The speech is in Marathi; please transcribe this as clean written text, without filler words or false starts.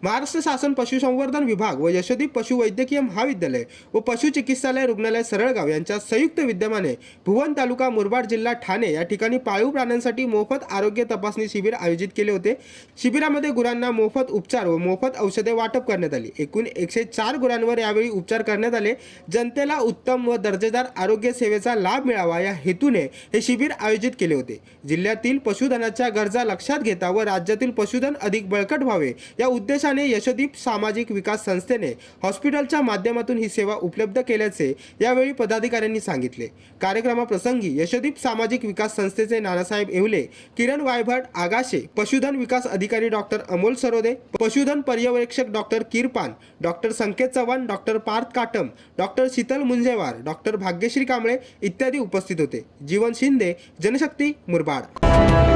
महाराष्ट्र शासन पशुसंवर्धन विभाग व यशोदीप पशुवैद्यकीय महाविद्यालय व पशु चिकित्सालय रुग्णालय सरळगाव यांच्या संयुक्त विद्यमाने भुवन तालुका मुरबाड जिल्हा ठाणे या ठिकाणी पाळीव प्राण्यांसाठी मोफत आरोग्य तपासणी शिबिर आयोजित केले होते। शिबिरामध्ये गुरांना मोफत उपचार व मोफत औषधे वाटप करण्यात आली। एकूण 104 गुरांवर यावेळी उपचार करण्यात आले। जनतेला उत्तम व दर्जेदार आरोग्य सेवेचा लाभ मिळावा या हेतूने हे शिबिर आयोजित केले होते। जिल्ह्यातील पशुधनाच्या गरजा लक्षात घेता व राज्यातील पशुधन अधिक बळकट व्हावे या उद्देशाने यशोदीप सामाजिक विकास संस्थेने हॉस्पिटलच्या माध्यमातून ही सेवा उपलब्ध केल्याचे यावेळी पदाधिकाऱ्यांनी सांगितले। कार्यक्रमाप्रसंगी यशोदीप सामाजिक विकास संस्थेचे नानासाहेब येवले, किरण वायभट, आगाशे, पशुधन विकास अधिकारी डॉक्टर अमोल सरोदे, पशुधन पर्यवेक्षक doctor Kirpan, doctor Sanket Chavan, doctor Parth Katam, doctor Sheetal Munjewar, doctor Bhagyashree Kamble इत्यादी उपस्थित होते। जीवन शिंदे, जनशक्ती, मुरबाड।